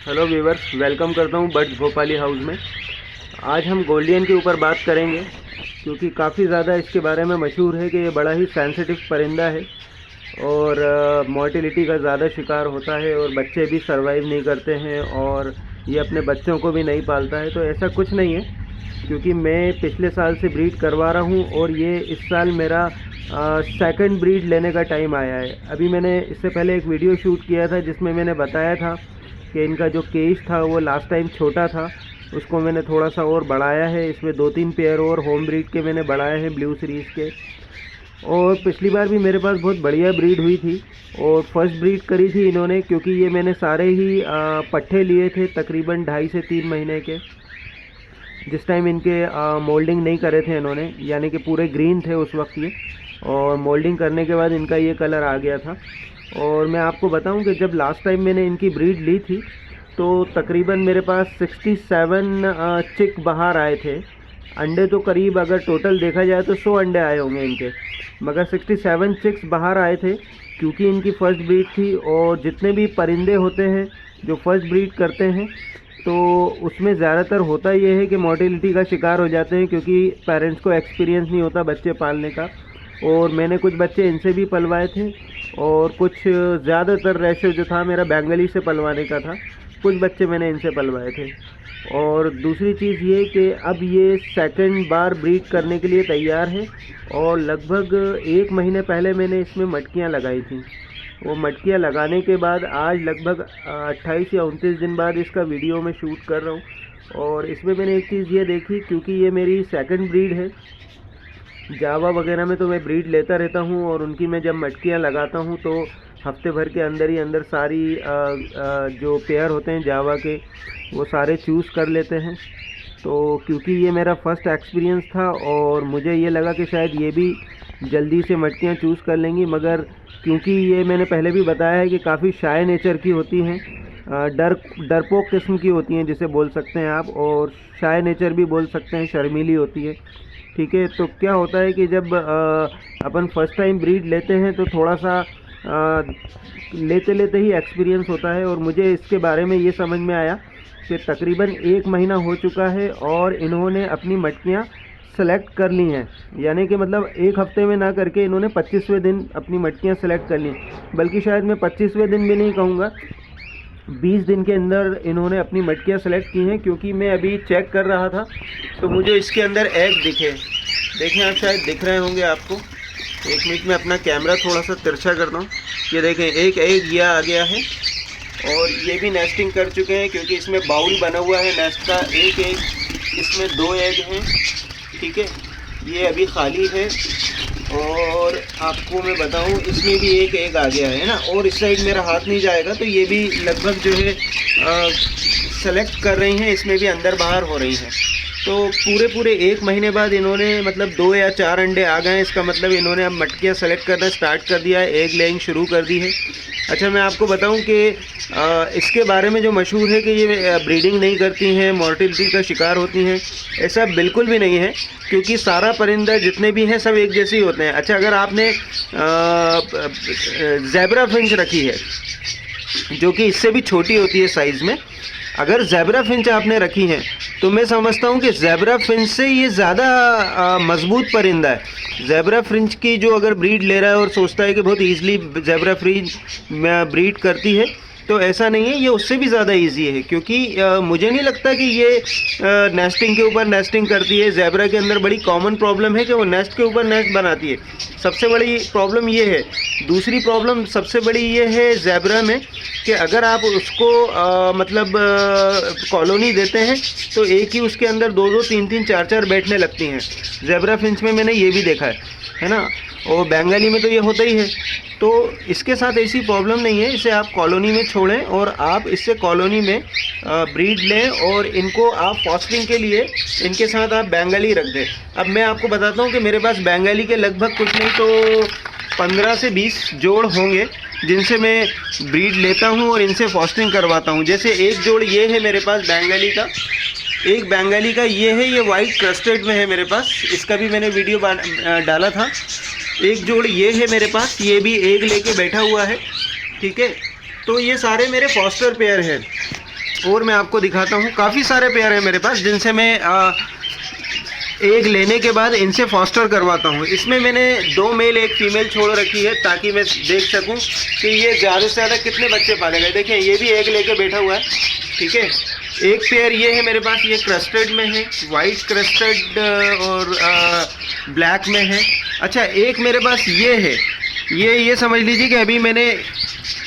Hello viewers, welcome करता हूँ birds Bhopali house में। आज हम गोल्डियन के ऊपर बात करेंगे क्योंकि काफ़ी ज़्यादा इसके बारे में मशहूर है कि ये बड़ा ही सेंसिटिव परिंदा है और मोर्टिलिटी का ज़्यादा शिकार होता है और बच्चे भी सरवाइव नहीं करते हैं और ये अपने बच्चों को भी नहीं पालता है। तो ऐसा कुछ नहीं है क्योंकि मैं पिछले साल से ब्रीड करवा रहा हूँ और ये इस साल मेरा सेकंड ब्रीड लेने का टाइम आया है। अभी मैंने इससे पहले एक वीडियो शूट किया था जिसमें मैंने बताया था कि इनका जो केज था वो लास्ट टाइम छोटा था, उसको मैंने थोड़ा सा और बढ़ाया है। इसमें 2-3 पेयर और होम ब्रीड के मैंने बढ़ाए हैं ब्लू सीरीज़ के। और पिछली बार भी मेरे पास बहुत बढ़िया ब्रीड हुई थी और फर्स्ट ब्रीड करी थी इन्होंने, क्योंकि ये मैंने सारे ही पट्ठे लिए थे तकरीबन 2.5 से 3 महीने के। जिस टाइम इनके मोल्डिंग नहीं करे थे इन्होंने, यानी कि पूरे ग्रीन थे उस वक्त ये, और मोल्डिंग करने के बाद इनका ये कलर आ गया था। और मैं आपको बताऊं कि जब लास्ट टाइम मैंने इनकी ब्रीड ली थी तो तकरीबन मेरे पास 67 चिक बाहर आए थे। अंडे तो करीब अगर टोटल देखा जाए तो 100 अंडे आए होंगे इनके, मगर 67 चिक्स बाहर आए थे क्योंकि इनकी फ़र्स्ट ब्रीड थी। और जितने भी परिंदे होते हैं जो फर्स्ट ब्रीड करते हैं तो उसमें ज़्यादातर होता ये है कि मोर्टिलिटी का शिकार हो जाते हैं क्योंकि पेरेंट्स को एक्सपीरियंस नहीं होता बच्चे पालने का। और मैंने कुछ बच्चे इनसे भी पलवाए थे और कुछ ज़्यादातर रेशो जो था मेरा बेंगली से पलवाने का था, कुछ बच्चे मैंने इनसे पलवाए थे। और दूसरी चीज़ ये कि अब ये सेकंड बार ब्रीड करने के लिए तैयार है और लगभग 1 महीने पहले मैंने इसमें मटकियाँ लगाई थी। वो मटकियाँ लगाने के बाद आज लगभग 28 या 29 दिन बाद इसका वीडियो मैं शूट कर रहा हूँ। और इसमें मैंने एक चीज़ ये देखी, क्योंकि ये मेरी सेकंड ब्रीड है, जावा वगैरह में तो मैं ब्रीड लेता रहता हूँ और उनकी मैं जब मटकियाँ लगाता हूँ तो हफ्ते भर के अंदर ही अंदर सारी जो पेयर होते हैं जावा के वो सारे चूज़ कर लेते हैं। तो क्योंकि ये मेरा फर्स्ट एक्सपीरियंस था और मुझे ये लगा कि शायद ये भी जल्दी से मटकियाँ चूज़ कर लेंगी, मगर क्योंकि ये मैंने पहले भी बताया है कि काफ़ी शाय नेचर की होती हैं, डरपोक किस्म की होती हैं जिसे बोल सकते हैं आप, और शाय नेचर भी बोल सकते हैं, शर्मीली होती है। ठीक है, तो क्या होता है कि जब अपन फर्स्ट टाइम ब्रीड लेते हैं तो थोड़ा सा लेते लेते ही एक्सपीरियंस होता है। और मुझे इसके बारे में ये समझ में आया कि तकरीबन 1 महीना हो चुका है और इन्होंने अपनी मटकियाँ सेलेक्ट कर ली हैं, यानी कि मतलब 1 हफ्ते में ना करके इन्होंने 25वें दिन अपनी मटकियाँ सेलेक्ट कर ली, बल्कि शायद मैं 25वें दिन भी नहीं कहूँगा, 20 दिन के अंदर इन्होंने अपनी मटकियाँ सेलेक्ट की हैं। क्योंकि मैं अभी चेक कर रहा था तो मुझे इसके अंदर एग दिखे, देखें आप शायद दिख रहे होंगे आपको। 1 मिनट में अपना कैमरा थोड़ा सा तिरछा करता हूँ, ये देखें एक एग ये आ गया है और ये भी नेस्टिंग कर चुके हैं क्योंकि इसमें बाउल बना हुआ है नेस्ट का। एक एग, इसमें 2 एग हैं, ठीक है, ये अभी खाली है। और आपको मैं बताऊं इसमें भी एक एग आ गया है ना, और इस साइड मेरा हाथ नहीं जाएगा तो ये भी लगभग जो है सेलेक्ट कर रही हैं, इसमें भी अंदर बाहर हो रही हैं। तो पूरे 1 महीने बाद इन्होंने मतलब 2 या 4 अंडे आ गए, इसका मतलब इन्होंने अब मटकियाँ सेलेक्ट करना स्टार्ट कर दिया है, एग लेइंग शुरू कर दी है। अच्छा, मैं आपको बताऊं कि इसके बारे में जो मशहूर है कि ये ब्रीडिंग नहीं करती हैं, मोर्टिलिटी का शिकार होती हैं, ऐसा बिल्कुल भी नहीं है क्योंकि सारा परिंदा जितने भी हैं सब एक जैसे ही होते हैं। अच्छा, अगर आपने ज़ेब्रा फिंच रखी है जो कि इससे भी छोटी होती है साइज़ में, अगर ज़ेब्रा फिंच आपने रखी है तो मैं समझता हूँ कि ज़ेब्रा फिंच से ये ज़्यादा मज़बूत परिंदा है। ज़ेब्रा फिंच की जो अगर ब्रीड ले रहा है और सोचता है कि बहुत ईज़िली ज़ेब्रा फिंच ब्रीड करती है, तो ऐसा नहीं है, ये उससे भी ज़्यादा इजी है। क्योंकि मुझे नहीं लगता कि ये नेस्टिंग के ऊपर नेस्टिंग करती है। ज़ेब्रा के अंदर बड़ी कॉमन प्रॉब्लम है कि वो नेस्ट के ऊपर नेस्ट बनाती है, सबसे बड़ी प्रॉब्लम ये है। दूसरी प्रॉब्लम सबसे बड़ी ये है ज़ेब्रा में कि अगर आप उसको मतलब कॉलोनी देते हैं तो एक ही उसके अंदर 2-2, 3-3, 4-4 बैठने लगती हैं। ज़ेब्रा फिंच में मैंने ये भी देखा है ना, और बेंगाली में तो ये होता ही है। तो इसके साथ ऐसी प्रॉब्लम नहीं है, इसे आप कॉलोनी में छोड़ें और आप इससे कॉलोनी में ब्रीड लें और इनको आप फॉस्टरिंग के लिए इनके साथ आप बेंगाली रख दें। अब मैं आपको बताता हूँ कि मेरे पास बेंगाली के लगभग कुछ नहीं तो 15 से 20 जोड़ होंगे जिनसे मैं ब्रीड लेता हूँ और इनसे फॉस्टरिंग करवाता हूँ। जैसे एक जोड़ ये है मेरे पास बेंगाली का, एक बेंगाली का ये है, ये वाइट क्रस्टेड में है मेरे पास, इसका भी मैंने वीडियो डाला था। एक जोड़ ये है मेरे पास, ये भी एग लेके बैठा हुआ है, ठीक है। तो ये सारे मेरे फॉस्टर पेयर हैं। और मैं आपको दिखाता हूँ, काफ़ी सारे पेयर हैं मेरे पास जिनसे मैं एक लेने के बाद इनसे फॉस्टर करवाता हूँ। इसमें मैंने 2 मेल 1 फीमेल छोड़ रखी है ताकि मैं देख सकूँ कि ये ज़्यादा से ज़्यादा कितने बच्चे पालेगा। देखें ये भी एक लेके बैठा हुआ है, ठीक है। एक पेयर ये है मेरे पास, ये क्रस्टेड में है, वाइट क्रस्टेड और ब्लैक में है। अच्छा एक मेरे पास ये है, ये समझ लीजिए कि अभी मैंने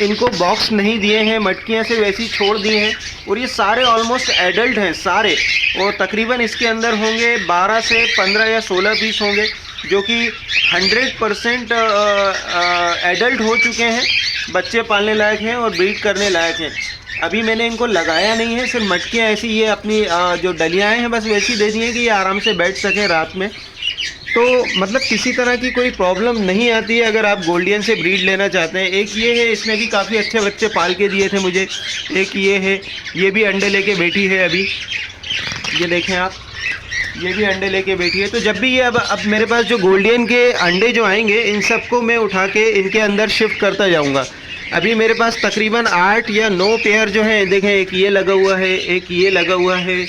इनको बॉक्स नहीं दिए हैं, मटकियाँ से वैसी छोड़ दी हैं और ये सारे ऑलमोस्ट एडल्ट हैं सारे, और तकरीबन इसके अंदर होंगे 12 से 15 या 16 पीस होंगे जो कि 100% एडल्ट हो चुके हैं, बच्चे पालने लायक हैं और ब्रीड करने लायक हैं। अभी मैंने इनको लगाया नहीं है, सिर्फ मटकियाँ ऐसी ये अपनी जो डलियाँ हैं बस वैसी दे दी हैं कि ये आराम से बैठ सकें रात में। तो मतलब किसी तरह की कोई प्रॉब्लम नहीं आती है अगर आप गोल्डियन से ब्रीड लेना चाहते हैं। एक ये है, इसने भी काफ़ी अच्छे बच्चे पाल के दिए थे मुझे। एक ये है, ये भी अंडे लेके बैठी है अभी, ये देखें आप, ये भी अंडे लेके बैठी है। तो जब भी ये अब मेरे पास जो गोल्डियन के अंडे जो आएंगे इन सबको मैं उठा के इनके अंदर शिफ्ट करता जाऊँगा। अभी मेरे पास तकरीबन 8 या 9 पेयर जो हैं, देखें एक ये लगा हुआ है, एक ये लगा हुआ है,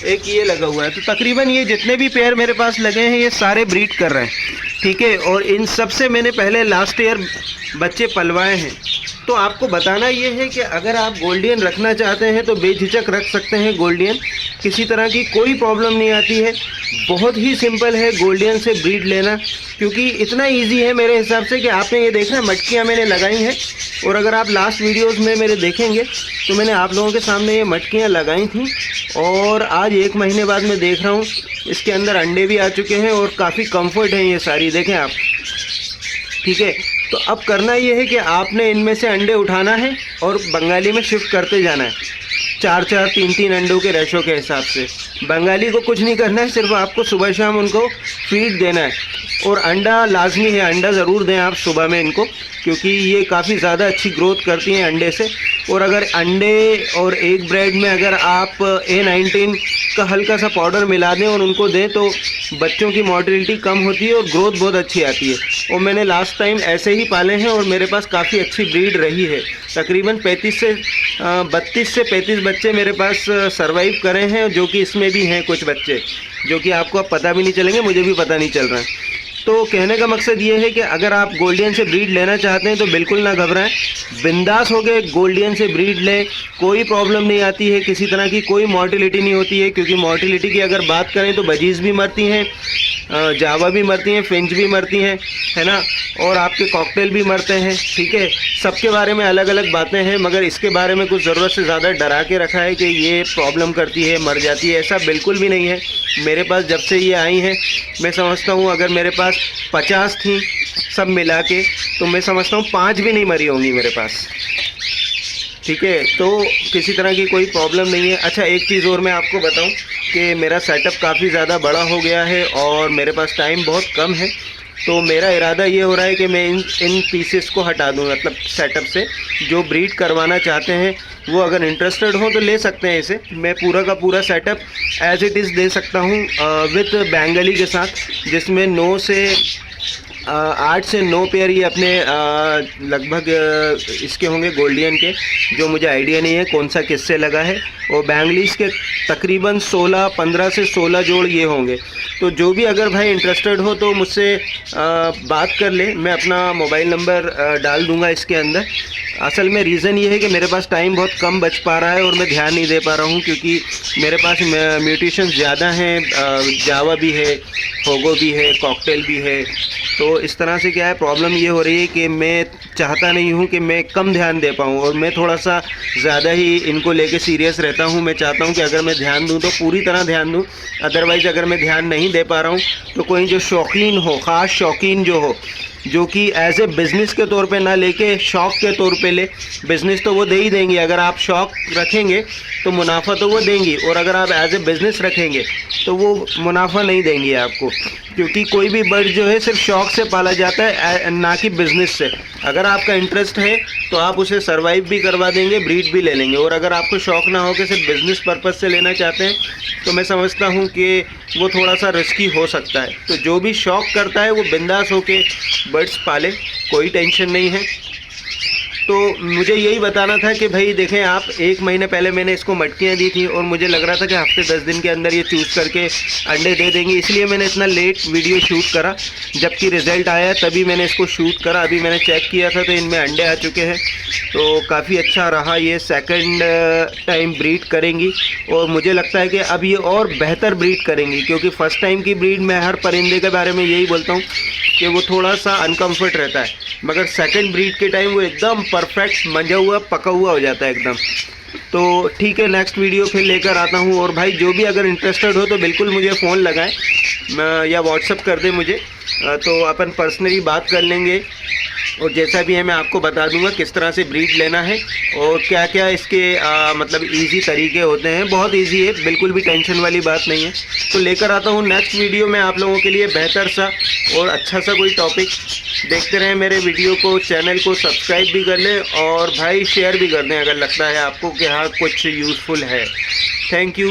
एक ये लगा हुआ है। तो तकरीबन ये जितने भी पेयर मेरे पास लगे हैं ये सारे ब्रीड कर रहे हैं, ठीक है। और इन सब से मैंने पहले लास्ट ईयर बच्चे पलवाए हैं। तो आपको बताना ये है कि अगर आप गोल्डियन रखना चाहते हैं तो बेझिझक रख सकते हैं गोल्डियन, किसी तरह की कोई प्रॉब्लम नहीं आती है। बहुत ही सिंपल है गोल्डियन से ब्रीड लेना, क्योंकि इतना इजी है मेरे हिसाब से कि आपने ये देखना मटकियाँ मैंने लगाई हैं, और अगर आप लास्ट वीडियोस में मेरे देखेंगे तो मैंने आप लोगों के सामने ये मटकियाँ लगाई थी, और आज 1 महीने बाद मैं देख रहा हूँ इसके अंदर अंडे भी आ चुके हैं और काफ़ी कंफर्ट हैं ये सारी, देखें आप, ठीक है। तो अब करना ये है कि आपने इनमें से अंडे उठाना है और बंगाली में शिफ्ट करते जाना है, 4-4, 3-3 अंडों के रेशो के हिसाब से। बंगाली को कुछ नहीं करना है, सिर्फ आपको सुबह शाम उनको फीड देना है, और अंडा लाजमी है, अंडा ज़रूर दें आप सुबह में इनको, क्योंकि ये काफ़ी ज़्यादा अच्छी ग्रोथ करती हैं अंडे से। और अगर अंडे और एक ब्रेड में अगर आप A19 का हल्का सा पाउडर मिला दें और उनको दें तो बच्चों की मॉर्टिलिटी कम होती है और ग्रोथ बहुत अच्छी आती है। और मैंने लास्ट टाइम ऐसे ही पाले हैं और मेरे पास काफ़ी अच्छी ब्रीड रही है। तकरीबन 32 से 35 बच्चे मेरे पास सरवाइव करे हैं, जो कि इसमें भी हैं कुछ बच्चे जो कि आपको अब पता भी नहीं चलेंगे, मुझे भी पता नहीं चल रहा है। तो कहने का मकसद ये है कि अगर आप गोल्डियन से ब्रीड लेना चाहते हैं तो बिल्कुल ना घबराएं, बिंदास हो गए गोल्डियन से ब्रीड लें, कोई प्रॉब्लम नहीं आती है, किसी तरह की कोई मॉर्टिलिटी नहीं होती है। क्योंकि मॉर्टिलिटी की अगर बात करें तो बजीज़ भी मरती हैं, जावा भी मरती हैं, फिंच भी मरती हैं, है ना, और आपके कॉकटेल भी मरते हैं, ठीक है। सबके बारे में अलग अलग बातें हैं, मगर इसके बारे में कुछ ज़रूरत से ज़्यादा डरा के रखा है कि ये प्रॉब्लम करती है, मर जाती है, ऐसा बिल्कुल भी नहीं है। मेरे पास जब से ये आई हैं मैं समझता हूँ अगर मेरे पास 50 थी सब मिला के तो मैं समझता हूँ 5 भी नहीं मरी होंगी मेरे पास, ठीक है। तो किसी तरह की कोई प्रॉब्लम नहीं है। अच्छा एक चीज़ और मैं आपको बताऊं कि मेरा सेटअप काफ़ी ज़्यादा बड़ा हो गया है और मेरे पास टाइम बहुत कम है, तो मेरा इरादा ये हो रहा है कि मैं इन पीसेस को हटा दूँ, मतलब सेटअप से। जो ब्रीड करवाना चाहते हैं वो अगर इंटरेस्टेड हो तो ले सकते हैं इसे। मैं पूरा का पूरा setup as it is they सकता हूँ विथ बेंगली के साथ, जिसमें 8 से 9 पेयर ये अपने लगभग इसके होंगे गोल्डियन के, जो मुझे आइडिया नहीं है कौन सा किससे लगा है, और बैंगलीस के तकरीबन 15 से 16 जोड़ ये होंगे। तो जो भी अगर भाई इंटरेस्टेड हो तो मुझसे बात कर ले, मैं अपना मोबाइल नंबर डाल दूंगा इसके अंदर। असल में रीज़न ये है कि मेरे पास टाइम बहुत कम बच पा रहा है और मैं ध्यान नहीं दे पा रहा हूँ, क्योंकि मेरे पास म्यूटेशंस ज़्यादा हैं, जावा भी है, होगो भी है, कॉकटेल भी है। तो इस तरह से क्या है, प्रॉब्लम ये हो रही है कि मैं चाहता नहीं हूँ कि मैं कम ध्यान दे पाऊँ, और मैं थोड़ा सा ज़्यादा ही इनको लेके सीरियस रहता हूँ। मैं चाहता हूँ कि अगर मैं ध्यान दूँ तो पूरी तरह ध्यान दूँ, अदरवाइज़ अगर मैं ध्यान नहीं दे पा रहा हूँ तो कोई जो शौकीन हो, ख़ास शौकीन जो हो, जो कि एज ए बिज़नेस के तौर पे ना लेके शौक़ के तौर पे ले। बिज़नेस तो वो दे ही देंगी, अगर आप शौक़ रखेंगे तो मुनाफा तो वो देंगी, और अगर आप एज ए बिज़नेस रखेंगे तो वो मुनाफा नहीं देंगी आपको, क्योंकि कोई भी बर्ड जो है सिर्फ शौक़ से पाला जाता है, ना कि बिज़नेस से। अगर आपका इंटरेस्ट है तो आप उसे सर्वाइव भी करवा देंगे, ब्रीड भी ले लेंगे, और अगर आपको शौक़ ना हो कि सिर्फ बिज़नेस पर्पज़ से लेना चाहते हैं तो मैं समझता हूँ कि वो थोड़ा सा रिस्की हो सकता है। तो जो भी शौक़ करता है वो बिंदास होके बर्ड्स पाले, कोई टेंशन नहीं है। तो मुझे यही बताना था कि भाई देखें आप, 1 महीने पहले मैंने इसको मटकियाँ दी थी और मुझे लग रहा था कि हफ्ते 10 दिन के अंदर ये चूज़ करके अंडे दे देंगी, इसलिए मैंने इतना लेट वीडियो शूट करा। जबकि रिज़ल्ट आया तभी मैंने इसको शूट करा। अभी मैंने चेक किया था तो इनमें अंडे आ चुके हैं, तो काफ़ी अच्छा रहा। ये सेकंड टाइम ब्रीड करेंगी और मुझे लगता है कि अब ये और बेहतर ब्रीड करेंगी, क्योंकि फ़र्स्ट टाइम की ब्रीड मैं हर परिंदे के बारे में यही बोलता हूँ कि वो थोड़ा सा अनकम्फर्ट रहता है, मगर सेकंड ब्रीड के टाइम वो एकदम परफेक्ट मंजा हुआ पका हुआ हो जाता है एकदम। तो ठीक है, नेक्स्ट वीडियो फिर लेकर आता हूँ। और भाई जो भी अगर इंटरेस्टेड हो तो बिल्कुल मुझे फ़ोन लगाएं या व्हाट्सअप कर दें मुझे, तो अपन पर्सनली बात कर लेंगे। और जैसा भी है मैं आपको बता दूंगा किस तरह से ब्रीड लेना है और क्या क्या इसके मतलब इजी तरीके होते हैं। बहुत इजी है, बिल्कुल भी टेंशन वाली बात नहीं है। तो लेकर आता हूँ नेक्स्ट वीडियो में आप लोगों के लिए बेहतर सा और अच्छा सा कोई टॉपिक। देखते रहें मेरे वीडियो को, चैनल को सब्सक्राइब भी कर लें और भाई शेयर भी कर दें अगर लगता है आपको कि हाँ कुछ यूज़फुल है। Thank you.